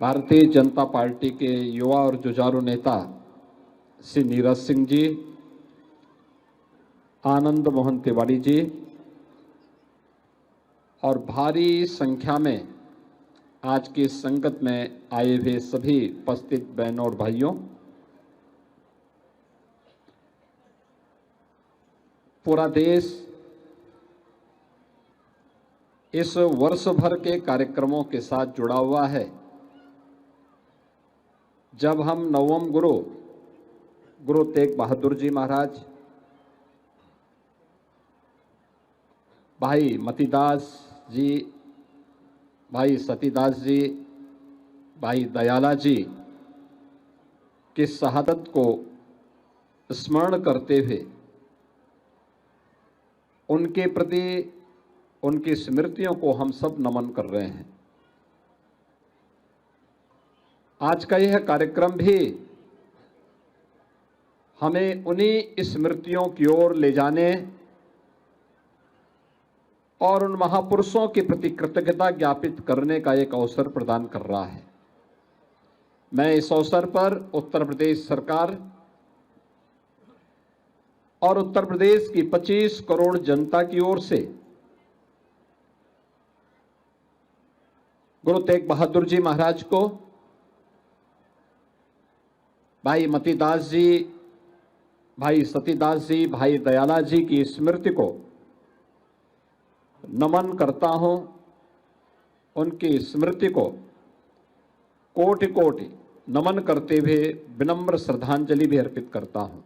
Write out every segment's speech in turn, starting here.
Bharatiya Janata party के युवा और जुझारू नेता श्री नीरज सिंह जी, आनंद मोहन तिवारी जी और भारी संख्या में आज की संगत में आए हुए सभी उपस्थित बहनों और भाइयों, पूरा देश इस वर्ष भर के कार्यक्रमों के साथ जुड़ा हुआ है। जब हम नवम गुरु तेग बहादुर जी महाराज, भाई मतीदास जी, भाई सतीदास जी, भाई दयाला जी की शहादत को स्मरण करते हुए उनके प्रति उनकी स्मृतियों को हम सब नमन कर रहे हैं। आज का यह कार्यक्रम भी हमें उन्हीं स्मृतियों की ओर ले जाने और उन महापुरुषों के प्रति कृतज्ञता ज्ञापित करने का एक अवसर प्रदान कर रहा है। मैं इस अवसर पर उत्तर प्रदेश सरकार और उत्तर प्रदेश की 25 करोड़ जनता की ओर से गुरु तेग बहादुर जी महाराज को, भाई मतीदास जी, भाई सतीदास जी, भाई दयाला जी की स्मृति को नमन करता हूं। उनकी स्मृति को कोटि कोटि नमन करते हुए विनम्र श्रद्धांजलि भी अर्पित करता हूं।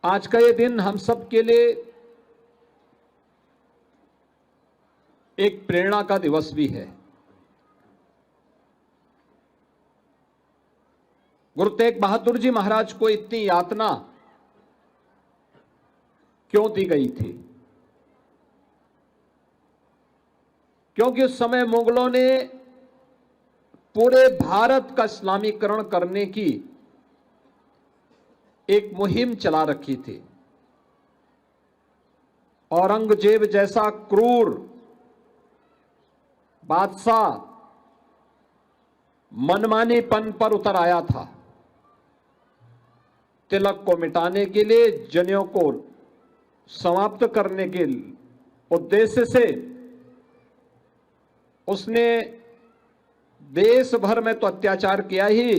आज का ये दिन हम सब के लिए एक प्रेरणा का दिवस भी है। गुरु तेग बहादुर जी महाराज को इतनी यातना क्यों दी गई थी? क्योंकि उस समय मुगलों ने पूरे भारत का इस्लामीकरण करने की एक मुहिम चला रखी थी। औरंगजेब जैसा क्रूर बादशाह मनमानीपन पर उतर आया था। तिलक को मिटाने के लिए, जनेऊ को समाप्त करने के उद्देश्य से उसने देश भर में तो अत्याचार किया ही,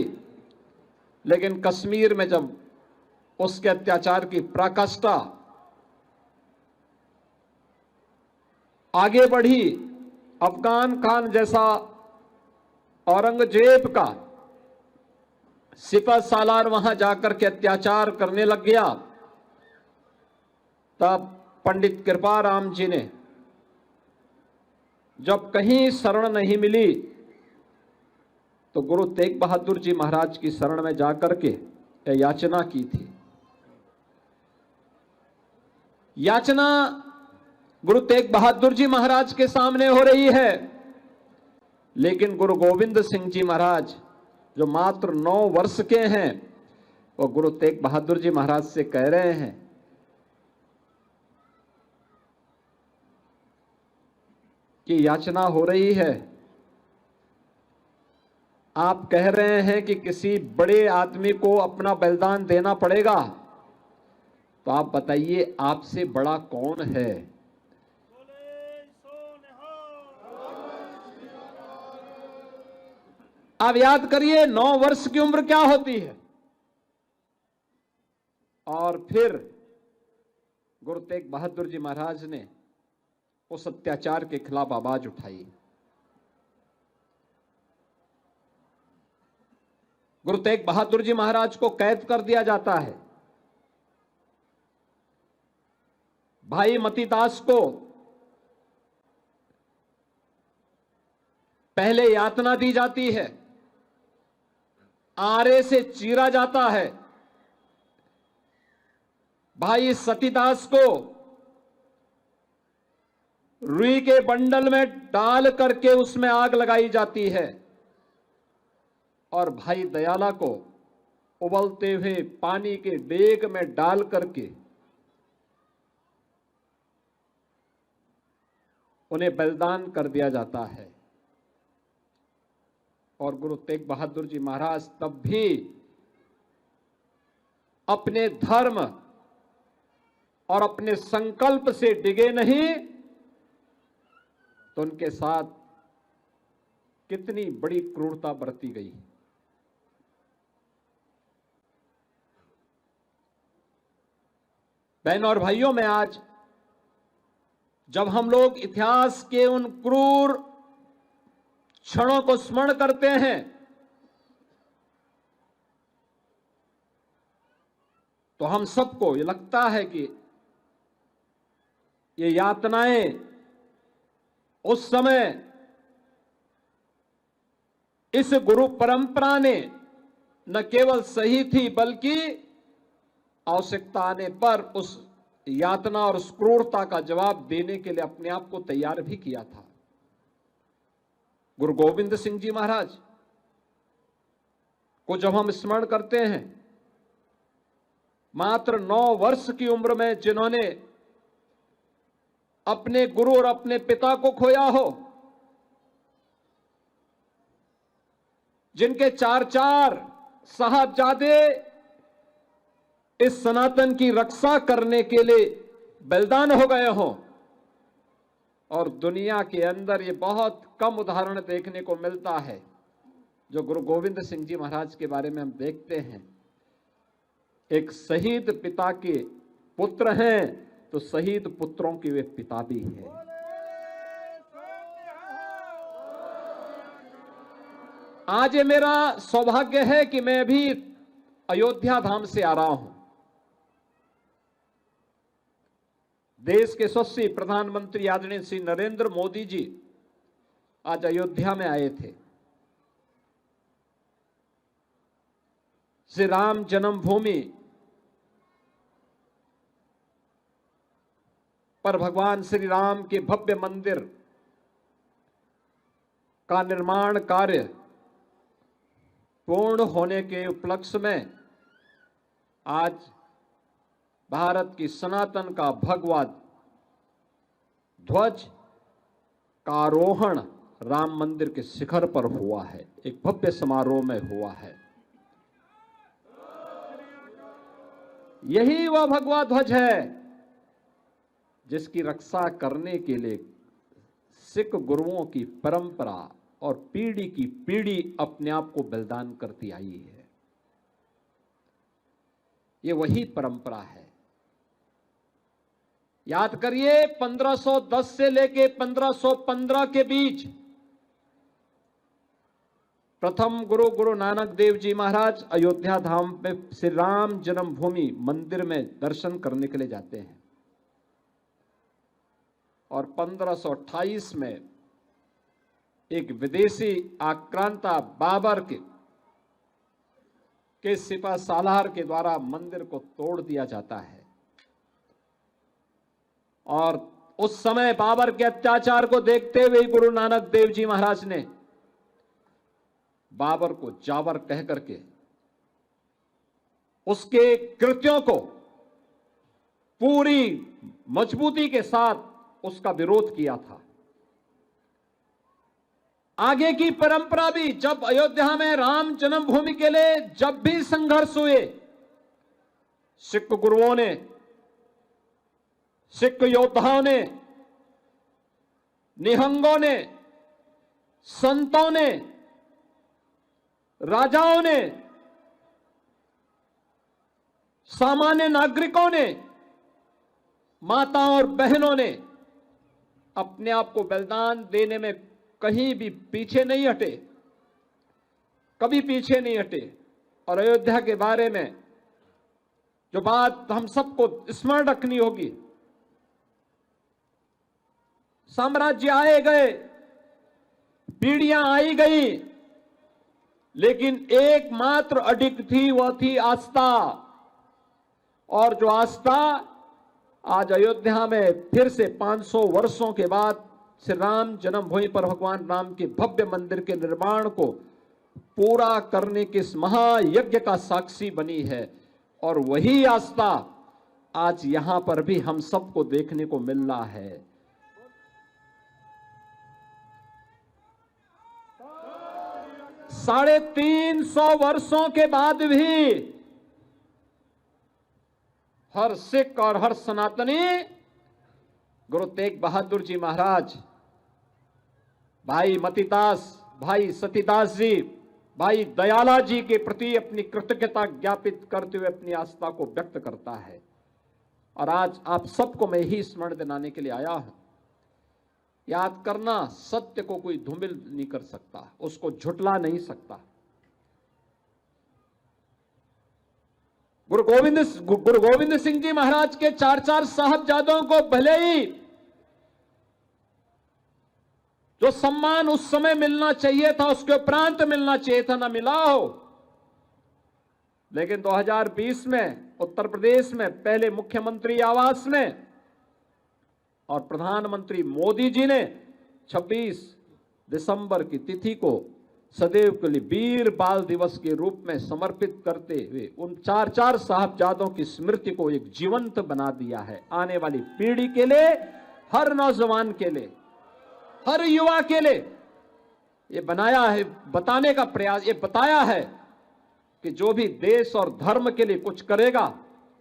लेकिन कश्मीर में जब उसके अत्याचार की पराकाष्ठा आगे बढ़ी, अफगान खान जैसा औरंगजेब का सिपह सालार वहां जाकर के अत्याचार करने लग गया, तब पंडित कृपाराम जी ने जब कहीं शरण नहीं मिली तो गुरु तेग बहादुर जी महाराज की शरण में जाकर के याचना की थी। याचना गुरु तेग बहादुर जी महाराज के सामने हो रही है, लेकिन गुरु गोविंद सिंह जी महाराज जो मात्र 9 वर्ष के हैं, वो गुरु तेग बहादुर जी महाराज से कह रहे हैं कि याचना हो रही है, आप कह रहे हैं कि किसी बड़े आदमी को अपना बलिदान देना पड़ेगा, तो आप बताइए आपसे बड़ा कौन है? आप याद करिए 9 वर्ष की उम्र क्या होती है। और फिर गुरु तेग बहादुर जी महाराज ने उस अत्याचार के खिलाफ आवाज उठाई। गुरु तेग बहादुर जी महाराज को कैद कर दिया जाता है। भाई मतीदास को पहले यातना दी जाती है, आरे से चीरा जाता है। भाई सतीदास को रुई के बंडल में डाल करके उसमें आग लगाई जाती है और भाई दयाला को उबलते हुए पानी के डेग में डाल करके उन्हें बलिदान कर दिया जाता है। और गुरु तेग बहादुर जी महाराज तब भी अपने धर्म और अपने संकल्प से डिगे नहीं, तो उनके साथ कितनी बड़ी क्रूरता बरती गई। बहनों और भाइयों, में आज जब हम लोग इतिहास के उन क्रूर क्षणों को स्मरण करते हैं, तो हम सबको ये लगता है कि ये यातनाएं उस समय इस गुरु परंपरा ने न केवल सही थी, बल्कि आवश्यकता आने पर उस यातना और उस क्रूरता का जवाब देने के लिए अपने आप को तैयार भी किया था। गुरु गोविंद सिंह जी महाराज को जब हम स्मरण करते हैं, मात्र 9 वर्ष की उम्र में जिन्होंने अपने गुरु और अपने पिता को खोया हो, जिनके 4 साहबजादे इस सनातन की रक्षा करने के लिए बलिदान हो गए हों, और दुनिया के अंदर ये बहुत कम उदाहरण देखने को मिलता है। जो गुरु गोविंद सिंह जी महाराज के बारे में हम देखते हैं, एक शहीद पिता के पुत्र हैं, तो शहीद पुत्रों के वे पिता भी हैं। आज ये मेरा सौभाग्य है कि मैं भी अयोध्या धाम से आ रहा हूं। देश के यशस्वी प्रधानमंत्री आदरणीय श्री नरेंद्र मोदी जी आज अयोध्या में आए थे। श्री राम जन्मभूमि पर भगवान श्री राम के भव्य मंदिर का निर्माण कार्य पूर्ण होने के उपलक्ष्य में आज भारत की सनातन का भगवा ध्वज का आरोहण राम मंदिर के शिखर पर हुआ है, एक भव्य समारोह में हुआ है। यही वह भगवा ध्वज है जिसकी रक्षा करने के लिए सिख गुरुओं की परंपरा और पीढ़ी की पीढ़ी अपने आप को बलिदान करती आई है। ये वही परंपरा है। याद करिए, 1510 से लेके 1515 के बीच प्रथम गुरु नानक देव जी महाराज अयोध्या धाम में श्री राम जन्मभूमि मंदिर में दर्शन करने के लिए जाते हैं, और 1528 में एक विदेशी आक्रांता बाबर के सिपा सालार के द्वारा मंदिर को तोड़ दिया जाता है। और उस समय बाबर के अत्याचार को देखते हुए गुरु नानक देव जी महाराज ने बाबर को जावर कह करके उसके कृत्यों को पूरी मजबूती के साथ उसका विरोध किया था। आगे की परंपरा भी, जब अयोध्या में राम जन्मभूमि के लिए जब भी संघर्ष हुए, सिख गुरुओं ने, सिख योद्धाओं ने, निहंगों ने, संतों ने, राजाओं ने, सामान्य नागरिकों ने, माताओं और बहनों ने अपने आप को बलिदान देने में कहीं भी पीछे नहीं हटे, कभी पीछे नहीं हटे। और अयोध्या के बारे में जो बात हम सबको स्मरण रखनी होगी, साम्राज्य आए गए, पीढ़ियां आई गई, लेकिन एकमात्र अडिग थी, वह थी आस्था। और जो आस्था आज अयोध्या में फिर से 500 वर्षों के बाद श्री राम जन्मभूमि पर भगवान राम के भव्य मंदिर के निर्माण को पूरा करने के इस महायज्ञ का साक्षी बनी है। और वही आस्था आज यहां पर भी हम सबको देखने को मिल रहा है। 350 वर्षों के बाद भी हर सिख और हर सनातनी गुरु तेग बहादुर जी महाराज, भाई मतीदास, भाई सतीदास जी, भाई दयाला जी के प्रति अपनी कृतज्ञता ज्ञापित करते हुए अपनी आस्था को व्यक्त करता है। और आज आप सबको मैं ही स्मरण दिलाने के लिए आया हूं। याद करना, सत्य को कोई धूमिल नहीं कर सकता, उसको झुटला नहीं सकता। गुरु गोविंद सिंह जी महाराज के 4 साहबजादों को भले ही जो सम्मान उस समय मिलना चाहिए था, उसके उपरांत मिलना चाहिए था, ना मिला हो, लेकिन 2020 में उत्तर प्रदेश में पहले मुख्यमंत्री आवास में और प्रधानमंत्री मोदी जी ने 26 दिसंबर की तिथि को सदैव के लिए वीर बाल दिवस के रूप में समर्पित करते हुए उन 4 साहबजादों की स्मृति को एक जीवंत बना दिया है। आने वाली पीढ़ी के लिए, हर नौजवान के लिए, हर युवा के लिए ये बनाया है, बताने का प्रयास, ये बताया है कि जो भी देश और धर्म के लिए कुछ करेगा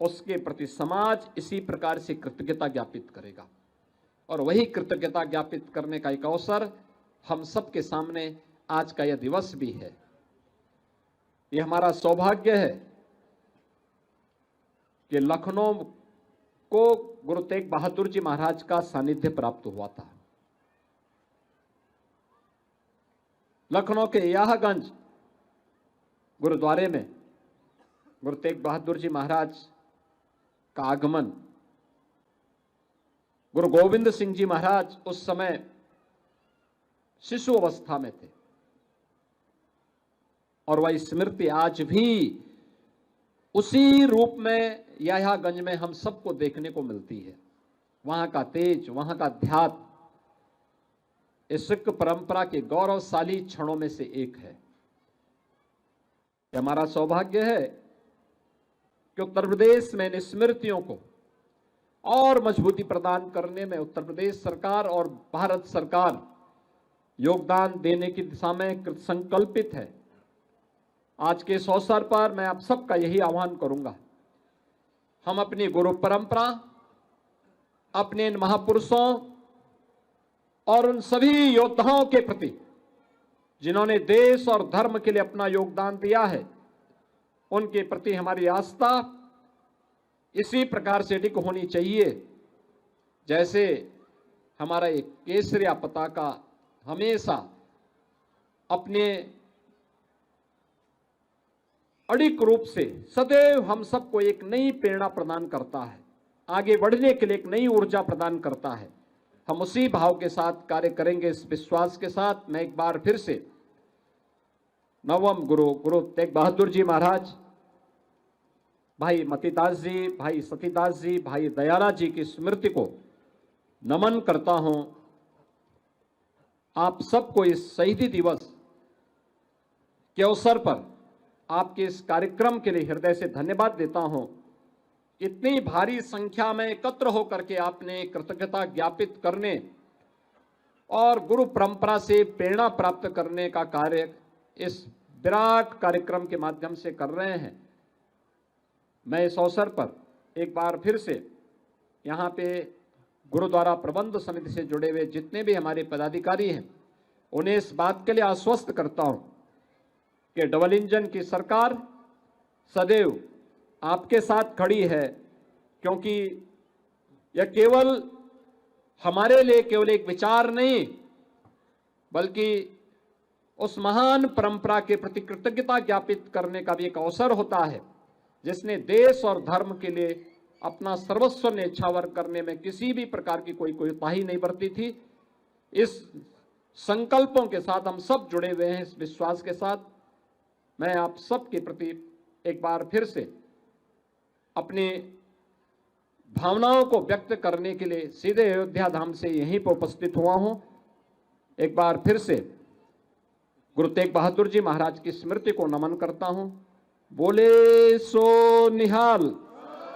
उसके प्रति समाज इसी प्रकार से कृतज्ञता ज्ञापित करेगा। और वही कृतज्ञता ज्ञापित करने का एक अवसर हम सबके सामने आज का यह दिवस भी है। यह हमारा सौभाग्य है कि लखनऊ को गुरु तेग बहादुर जी महाराज का सानिध्य प्राप्त हुआ था। लखनऊ के याहगंज गुरुद्वारे में गुरु तेग बहादुर जी महाराज का आगमन, गुरु गोविंद सिंह जी महाराज उस समय शिशु अवस्था में थे और वह स्मृति आज भी उसी रूप में याहगंज में हम सबको देखने को मिलती है। वहां का तेज, वहां का अध्यात्म इस सिख परंपरा के गौरवशाली क्षणों में से एक है। यह हमारा सौभाग्य है कि उत्तर प्रदेश में इन स्मृतियों को और मजबूती प्रदान करने में उत्तर प्रदेश सरकार और भारत सरकार योगदान देने की दिशा में कृत संकल्पित है। आज के इस अवसर पर मैं आप सबका यही आह्वान करूंगा, हम अपनी गुरु परंपरा, अपने इन महापुरुषों और उन सभी योद्धाओं के प्रति जिन्होंने देश और धर्म के लिए अपना योगदान दिया है, उनके प्रति हमारी आस्था इसी प्रकार से अडिग होनी चाहिए जैसे हमारा एक केसरिया पताका हमेशा अपने अडिग रूप से सदैव हम सबको एक नई प्रेरणा प्रदान करता है, आगे बढ़ने के लिए एक नई ऊर्जा प्रदान करता है। हम उसी भाव के साथ कार्य करेंगे, इस विश्वास के साथ मैं एक बार फिर से नवम गुरु तेग बहादुर जी महाराज, भाई मतीदास जी, भाई सतीदास जी, भाई दयाला जी की स्मृति को नमन करता हूं। आप सबको इस शहीदी दिवस के अवसर पर आपके इस कार्यक्रम के लिए हृदय से धन्यवाद देता हूं। इतनी भारी संख्या में एकत्र होकर के आपने कृतज्ञता ज्ञापित करने और गुरु परंपरा से प्रेरणा प्राप्त करने का कार्य इस विराट कार्यक्रम के माध्यम से कर रहे हैं। मैं इस अवसर पर एक बार फिर से यहाँ पे गुरुद्वारा प्रबंध समिति से जुड़े हुए जितने भी हमारे पदाधिकारी हैं उन्हें इस बात के लिए आश्वस्त करता हूँ कि डबल इंजन की सरकार सदैव आपके साथ खड़ी है, क्योंकि यह केवल हमारे लिए केवल एक विचार नहीं बल्कि उस महान परंपरा के प्रति कृतज्ञता ज्ञापित करने का भी एक अवसर होता है जिसने देश और धर्म के लिए अपना सर्वस्व न्यौछावर करने में किसी भी प्रकार की कोई कोताही नहीं बरती थी। इस संकल्पों के साथ हम सब जुड़े हुए हैं। इस विश्वास के साथ मैं आप सब के प्रति एक बार फिर से अपनी भावनाओं को व्यक्त करने के लिए सीधे अयोध्या धाम से यहीं पर उपस्थित हुआ हूं। एक बार फिर से गुरु तेग बहादुर जी महाराज की स्मृति को नमन करता हूं। बोले सो निहाल।